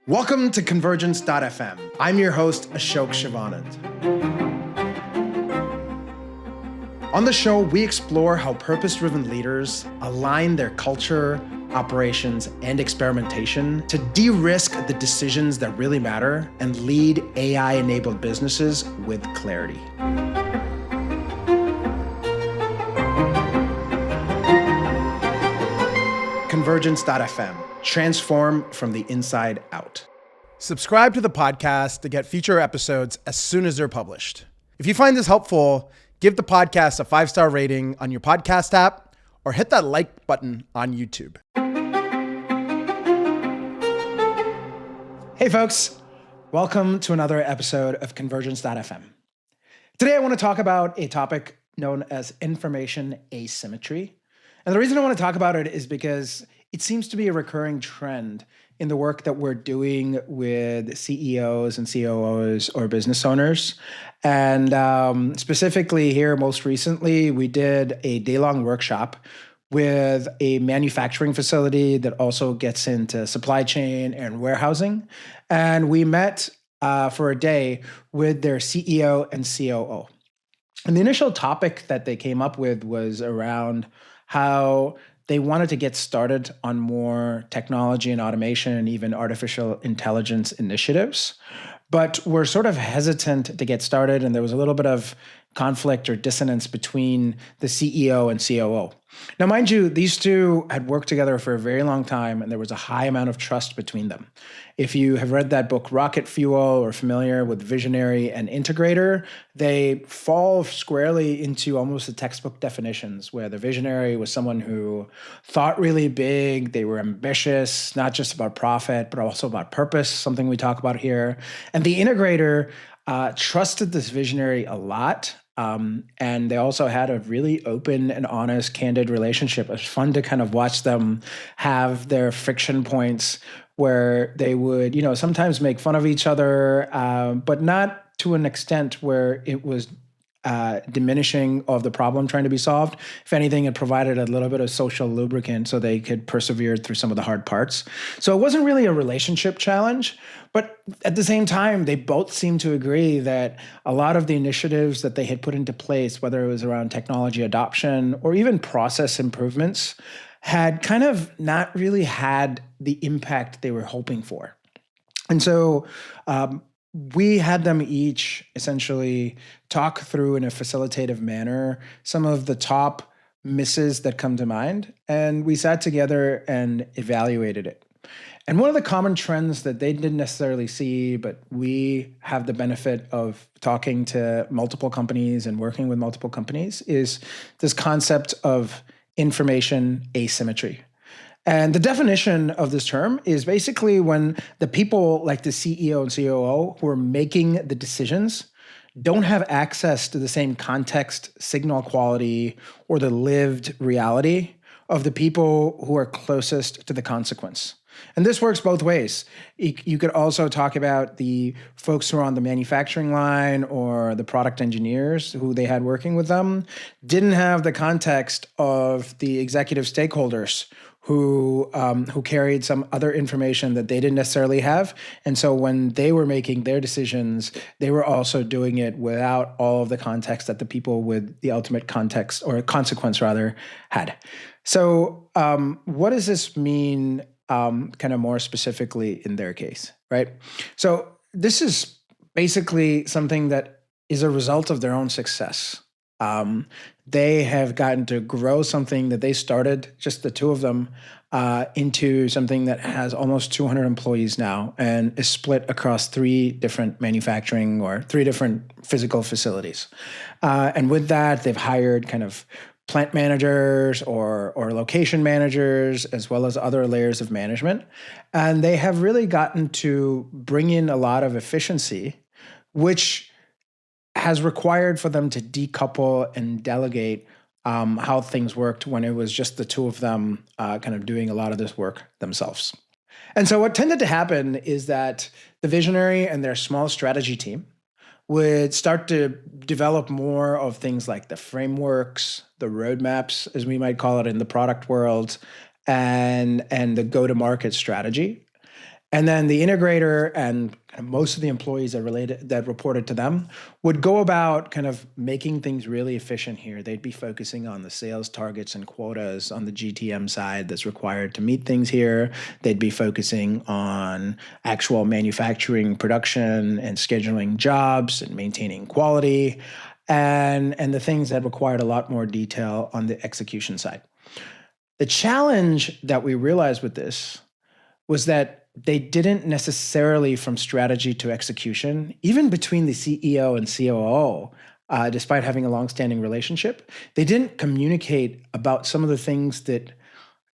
Welcome to Convergence.fm. I'm your host, Ashok Sivanand. On the show, we explore how purpose-driven leaders align their culture, operations, and experimentation to de-risk the decisions that really matter and lead AI-enabled businesses with clarity. Convergence.fm. Transform from the inside out. Subscribe to the podcast to get future episodes as soon as they're published. If you find this helpful, give the podcast a 5-star rating on your podcast app or hit that like button on YouTube. Hey folks, welcome to another episode of Convergence.fm. Today I want to talk about a topic known as information asymmetry. And the reason I want to talk about it is because it seems to be a recurring trend in the work that we're doing with CEOs and COOs or business owners. And specifically here, most recently, we did a day-long workshop with a manufacturing facility that also gets into supply chain and warehousing. And we met for a day with their CEO and COO. And the initial topic that they came up with was around how they wanted to get started on more technology and automation and even artificial intelligence initiatives, but were sort of hesitant to get started. And there was a little bit of conflict or dissonance between the CEO and COO. Now, mind you, these two had worked together for a very long time, and there was a high amount of trust between them. If you have read that book, Rocket Fuel, or familiar with Visionary and Integrator, they fall squarely into almost the textbook definitions, where the visionary was someone who thought really big, they were ambitious, not just about profit, but also about purpose, something we talk about here. And the integrator trusted this visionary a lot. And they also had a really open and honest, candid relationship. It was fun to kind of watch them have their friction points where they would, sometimes make fun of each other, but not to an extent where it was diminishing of the problem trying to be solved. If anything, it provided a little bit of social lubricant so they could persevere through some of the hard parts. So it wasn't really a relationship challenge, but at the same time, they both seemed to agree that a lot of the initiatives that they had put into place, whether it was around technology adoption or even process improvements, had kind of not really had the impact they were hoping for. And so we had them each essentially talk through in a facilitative manner some of the top misses that come to mind, and we sat together and evaluated it. And one of the common trends that they didn't necessarily see, but we have the benefit of talking to multiple companies and working with multiple companies, is this concept of information asymmetry. And the definition of this term is basically when the people like the CEO and COO who are making the decisions don't have access to the same context, signal quality, or the lived reality of the people who are closest to the consequence. And this works both ways. You could also talk about the folks who are on the manufacturing line or the product engineers who they had working with them didn't have the context of the executive stakeholders who carried some other information that they didn't necessarily have. And so when they were making their decisions, they were also doing it without all of the context that the people with the ultimate context or consequence rather had. So what does this mean kind of more specifically in their case, right? So this is basically something that is a result of their own success. They have gotten to grow something that they started, just the two of them, into something that has almost 200 employees now and is split across 3 different manufacturing or 3 different physical facilities. And with that, they've hired kind of plant managers or location managers, as well as other layers of management. And they have really gotten to bring in a lot of efficiency, which has required for them to decouple and delegate how things worked when it was just the two of them kind of doing a lot of this work themselves. And so what tended to happen is that the visionary and their small strategy team would start to develop more of things like the frameworks, the roadmaps, as we might call it in the product world, and the go-to-market strategy. And then the integrator and kind of most of the employees that reported to them would go about kind of making things really efficient here. They'd be focusing on the sales targets and quotas on the GTM side that's required to meet things here. They'd be focusing on actual manufacturing, production, and scheduling jobs and maintaining quality, and the things that required a lot more detail on the execution side. The challenge that we realized with this was that they didn't necessarily, from strategy to execution, even between the CEO and COO, despite having a longstanding relationship, they didn't communicate about some of the things that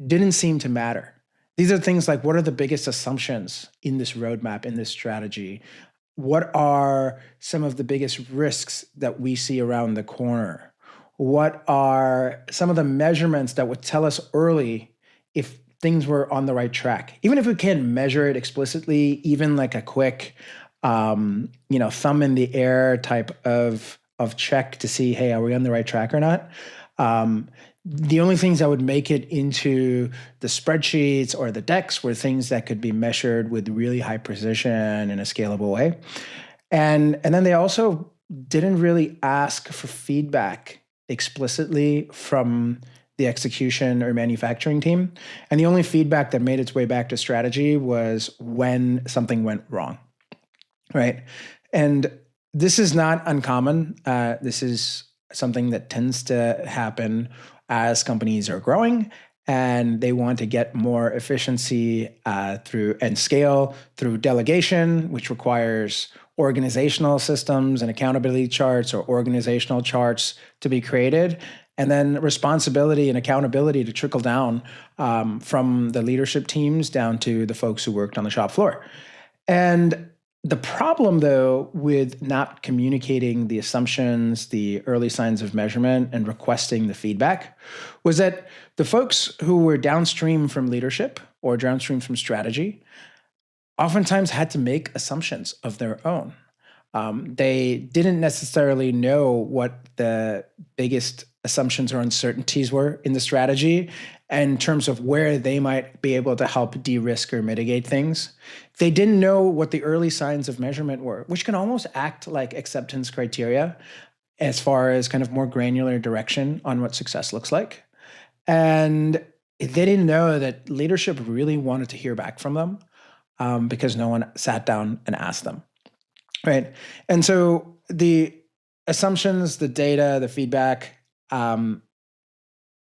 didn't seem to matter. These are things like, what are the biggest assumptions in this roadmap, in this strategy? What are some of the biggest risks that we see around the corner? What are some of the measurements that would tell us early if things were on the right track? Even if we can't measure it explicitly, even like a quick, thumb in the air type of check to see, hey, are we on the right track or not? The only things that would make it into the spreadsheets or the decks were things that could be measured with really high precision in a scalable way. And then they also didn't really ask for feedback explicitly from the execution or manufacturing team. And the only feedback that made its way back to strategy was when something went wrong, right? And this is not uncommon. This is something that tends to happen as companies are growing and they want to get more efficiency through and scale through delegation, which requires organizational systems and accountability charts or organizational charts to be created, and then responsibility and accountability to trickle down from the leadership teams down to the folks who worked on the shop floor. And the problem, though, with not communicating the assumptions, the early signs of measurement, and requesting the feedback was that the folks who were downstream from leadership or downstream from strategy oftentimes had to make assumptions of their own. They didn't necessarily know what the biggest assumptions or uncertainties were in the strategy in terms of where they might be able to help de-risk or mitigate things. They didn't know what the early signs of measurement were, which can almost act like acceptance criteria as far as kind of more granular direction on what success looks like. And they didn't know that leadership really wanted to hear back from them because no one sat down and asked them, right? And so the assumptions, the data, the feedback,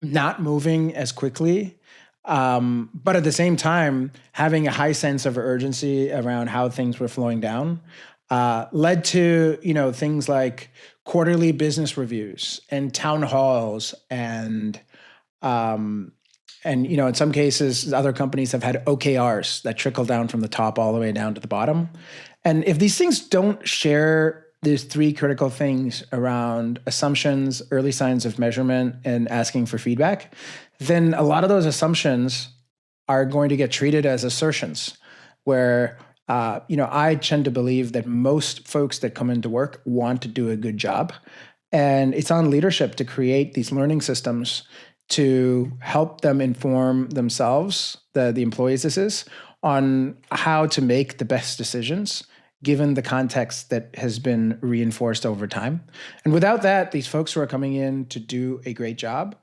not moving as quickly, but at the same time, having a high sense of urgency around how things were flowing down, led to, things like quarterly business reviews and town halls and in some cases, other companies have had OKRs that trickle down from the top all the way down to the bottom. And if these things don't share these three critical things around assumptions, early signs of measurement, and asking for feedback, then a lot of those assumptions are going to get treated as assertions where, I tend to believe that most folks that come into work want to do a good job. And it's on leadership to create these learning systems to help them inform themselves, the employees this is, on how to make the best decisions given the context that has been reinforced over time. And without that, these folks who are coming in to do a great job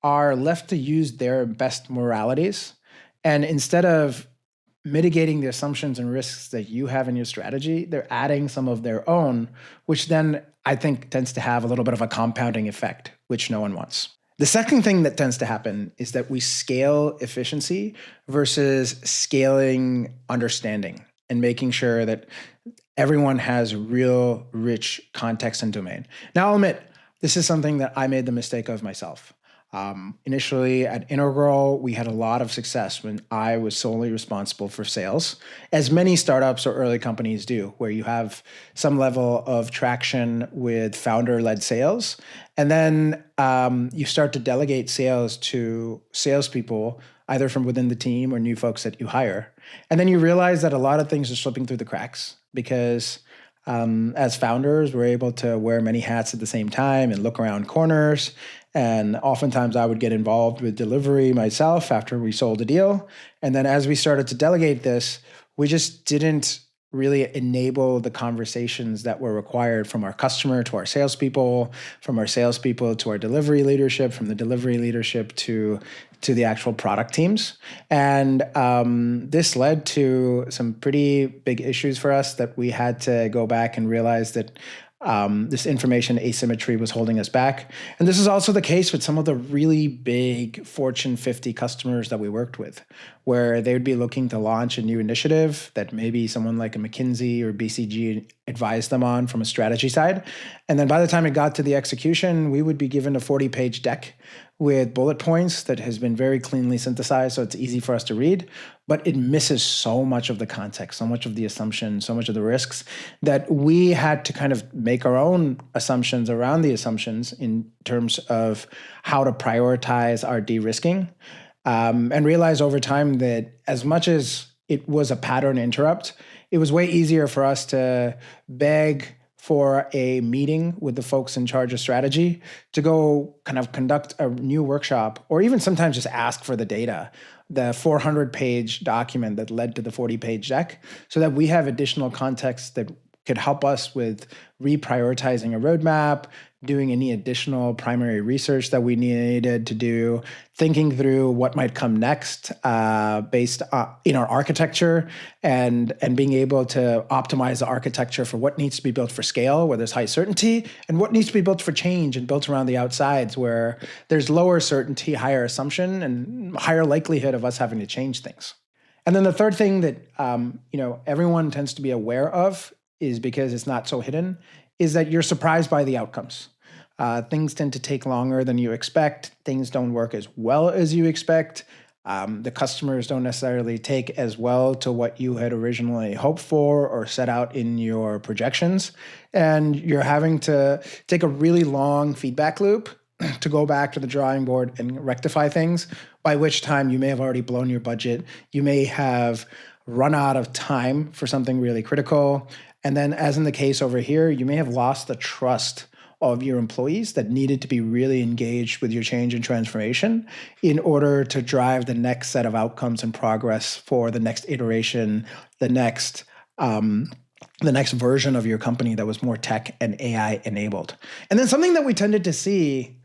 are left to use their best moralities. And instead of mitigating the assumptions and risks that you have in your strategy, they're adding some of their own, which then I think tends to have a little bit of a compounding effect, which no one wants. The second thing that tends to happen is that we scale efficiency versus scaling understanding and making sure that everyone has real rich context and domain. Now, I'll admit, this is something that I made the mistake of myself. Initially at Integral, we had a lot of success when I was solely responsible for sales, as many startups or early companies do, where you have some level of traction with founder-led sales. And then you start to delegate sales to salespeople, either from within the team or new folks that you hire. And then you realize that a lot of things are slipping through the cracks because as founders, we're able to wear many hats at the same time and look around corners. And oftentimes I would get involved with delivery myself after we sold a deal. And then as we started to delegate this, we just didn't really enable the conversations that were required from our customer to our salespeople, from our salespeople to our delivery leadership, from the delivery leadership to the actual product teams. And this led to some pretty big issues for us that we had to go back and realize that this information asymmetry was holding us back. And this is also the case with some of the really big Fortune 50 customers that we worked with, where they would be looking to launch a new initiative that maybe someone like a McKinsey or BCG advised them on from a strategy side. And then by the time it got to the execution, we would be given a 40-page deck with bullet points that has been very cleanly synthesized, so it's easy for us to read, but it misses so much of the context, so much of the assumptions, so much of the risks, that we had to kind of make our own assumptions around the assumptions in terms of how to prioritize our de-risking, and realize over time that as much as it was a pattern interrupt, it was way easier for us to beg for a meeting with the folks in charge of strategy to go kind of conduct a new workshop, or even sometimes just ask for the data, the 400-page document that led to the 40-page deck, so that we have additional context that could help us with reprioritizing a roadmap, doing any additional primary research that we needed to do, thinking through what might come next based in our architecture, and being able to optimize the architecture for what needs to be built for scale, where there's high certainty, and what needs to be built for change and built around the outsides, where there's lower certainty, higher assumption, and higher likelihood of us having to change things. And then the third thing that everyone tends to be aware of, is because it's not so hidden, is that you're surprised by the outcomes. Things tend to take longer than you expect. Things don't work as well as you expect. The customers don't necessarily take as well to what you had originally hoped for or set out in your projections. And you're having to take a really long feedback loop to go back to the drawing board and rectify things, by which time you may have already blown your budget. You may have run out of time for something really critical. And then, as in the case over here, you may have lost the trust of your employees that needed to be really engaged with your change and transformation in order to drive the next set of outcomes and progress for the next iteration, the next version of your company that was more tech and AI enabled. And then something that we tended to see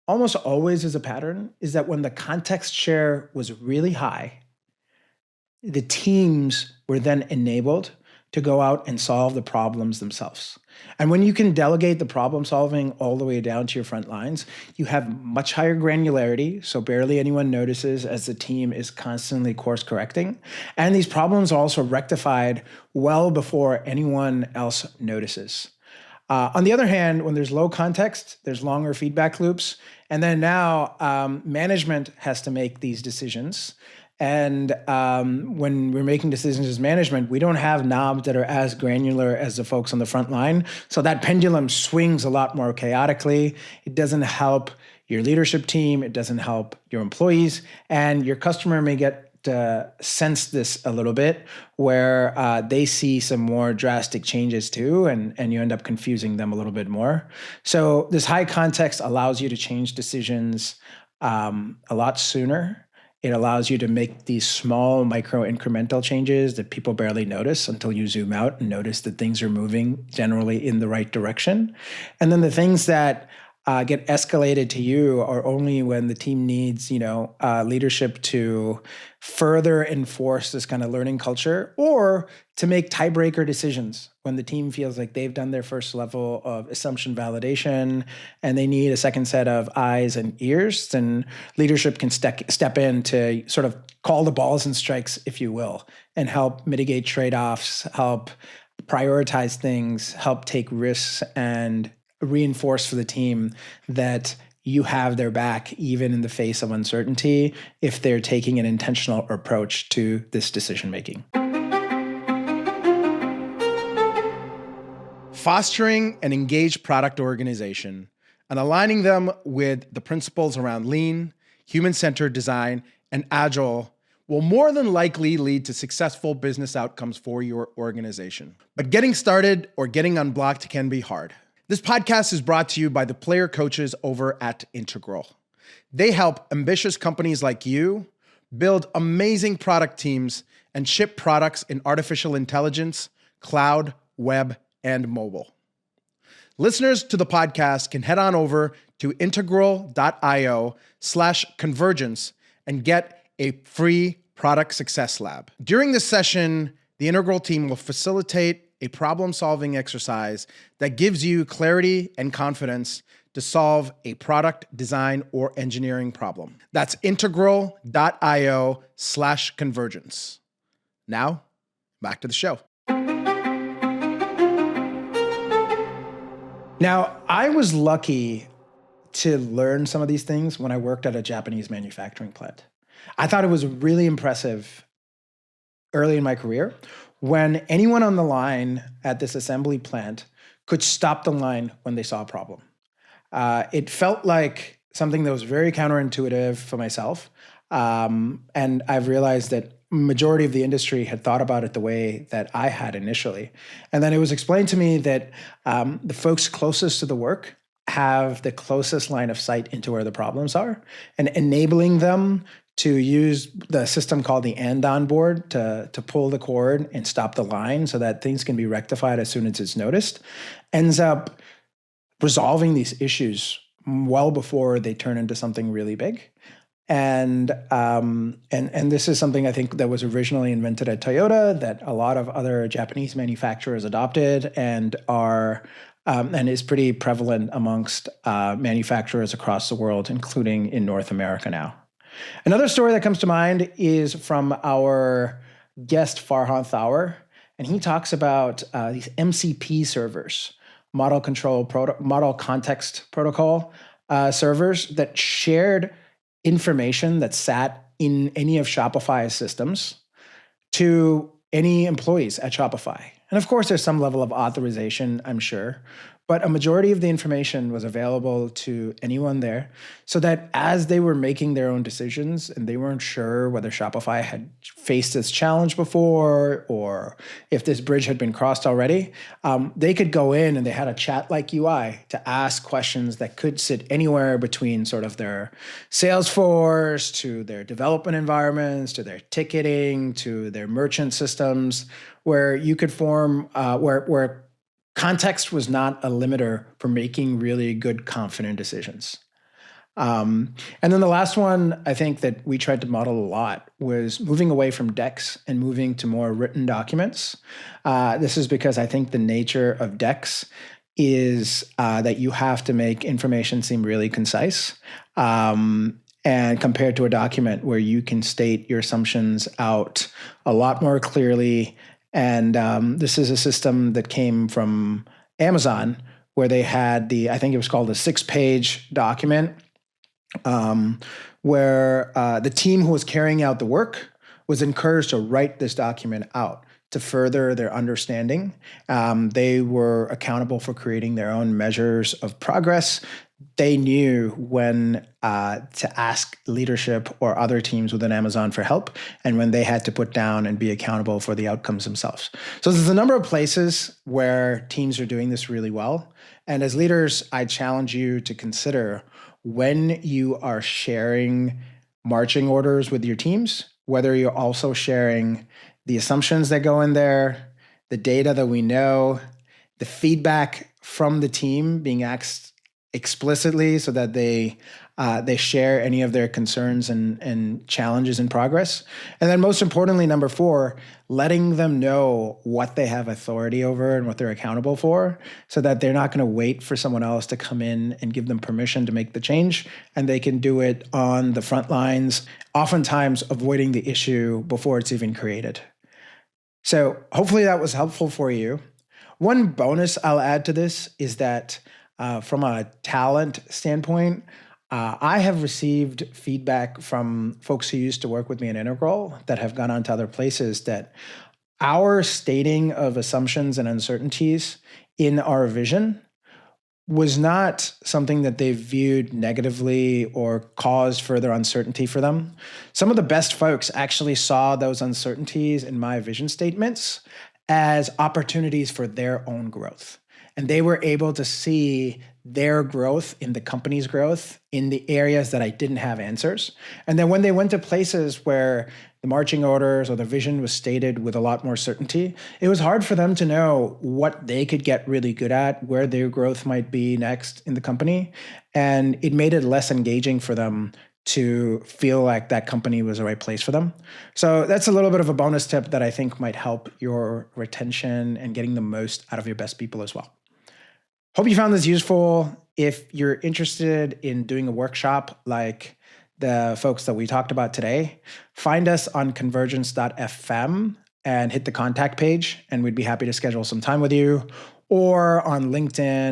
almost always as a pattern is that when the context share was really high, the teams were then enabled to go out and solve the problems themselves. And when you can delegate the problem solving all the way down to your front lines, you have much higher granularity, so barely anyone notices as the team is constantly course correcting. And these problems are also rectified well before anyone else notices. On the other hand, when there's low context, there's longer feedback loops. And then now management has to make these decisions. And when we're making decisions as management, we don't have knobs that are as granular as the folks on the front line. So that pendulum swings a lot more chaotically. It doesn't help your leadership team. It doesn't help your employees. And your customer may get to sense this a little bit, where they see some more drastic changes too, and you end up confusing them a little bit more. So this high context allows you to change decisions a lot sooner. It allows you to make these small micro incremental changes that people barely notice until you zoom out and notice that things are moving generally in the right direction. And then the things that get escalated to you are only when the team needs, leadership to further enforce this kind of learning culture, or to make tiebreaker decisions when the team feels like they've done their first level of assumption validation and they need a second set of eyes and ears. Then leadership can step in to sort of call the balls and strikes, if you will, and help mitigate trade-offs, help prioritize things, help take risks, and reinforce for the team that you have their back even in the face of uncertainty if they're taking an intentional approach to this decision making. Fostering an engaged product organization and aligning them with the principles around lean, human-centered design, and agile will more than likely lead to successful business outcomes for your organization. But getting started or getting unblocked can be hard. This podcast is brought to you by the player coaches over at Integral. They help ambitious companies like you build amazing product teams, and ship products in artificial intelligence, cloud, web, and mobile. Listeners to the podcast can head on over to integral.io/convergence and get a free product success lab. During this session, the Integral team will facilitate a problem-solving exercise that gives you clarity and confidence to solve a product design or engineering problem. That's integral.io/convergence. Now, back to the show. Now, I was lucky to learn some of these things when I worked at a Japanese manufacturing plant. I thought it was really impressive early in my career when anyone on the line at this assembly plant could stop the line when they saw a problem. It felt like something that was very counterintuitive for myself. And I've realized that majority of the industry had thought about it the way that I had initially. And then it was explained to me that the folks closest to the work have the closest line of sight into where the problems are, and enabling them to use the system called the and-on board to pull the cord and stop the line so that things can be rectified as soon as it's noticed, ends up resolving these issues well before they turn into something really big. And this is something I think that was originally invented at Toyota that a lot of other Japanese manufacturers adopted and is pretty prevalent amongst manufacturers across the world, including in North America now. Another story that comes to mind is from our guest Farhan Thawer, and he talks about these MCP servers, model context protocol servers that shared information that sat in any of Shopify's systems to any employees at Shopify. And of course, there's some level of authorization, I'm sure, but a majority of the information was available to anyone there so that as they were making their own decisions and they weren't sure whether Shopify had faced this challenge before or if this bridge had been crossed already, they could go in and they had a chat-like UI to ask questions that could sit anywhere between sort of their Salesforce to their development environments, to their ticketing, to their merchant systems, where you could form, where context was not a limiter for making really good, confident decisions. And then the last one I think that we tried to model a lot was moving away from decks and moving to more written documents. This is because I think the nature of decks is that you have to make information seem really concise. And compared to a document where you can state your assumptions out a lot more clearly. And this is a system that came from Amazon, where they had I think it was called a 6-page document, where the team who was carrying out the work was encouraged to write this document out to further their understanding. They were accountable for creating their own measures of progress. They knew when to ask leadership or other teams within Amazon for help, and when they had to put down and be accountable for the outcomes themselves. So there's a number of places where teams are doing this really well. And as leaders, I challenge you to consider when you are sharing marching orders with your teams, whether you're also sharing the assumptions that go in there, the data that we know, the feedback from the team being asked explicitly so that they share any of their concerns and challenges in progress. And then most importantly, number 4, letting them know what they have authority over and what they're accountable for so that they're not going to wait for someone else to come in and give them permission to make the change. And they can do it on the front lines, oftentimes avoiding the issue before it's even created. So hopefully that was helpful for you. One bonus I'll add to this is that from a talent standpoint, I have received feedback from folks who used to work with me in Integral that have gone on to other places that our stating of assumptions and uncertainties in our vision was not something that they viewed negatively or caused further uncertainty for them. Some of the best folks actually saw those uncertainties in my vision statements as opportunities for their own growth. And they were able to see their growth in the company's growth in the areas that I didn't have answers. And then when they went to places where the marching orders or the vision was stated with a lot more certainty, it was hard for them to know what they could get really good at, where their growth might be next in the company. And it made it less engaging for them to feel like that company was the right place for them. So that's a little bit of a bonus tip that I think might help your retention and getting the most out of your best people as well. Hope you found this useful. If you're interested in doing a workshop like the folks that we talked about today, find us on convergence.fm and hit the contact page, and we'd be happy to schedule some time with you, or on LinkedIn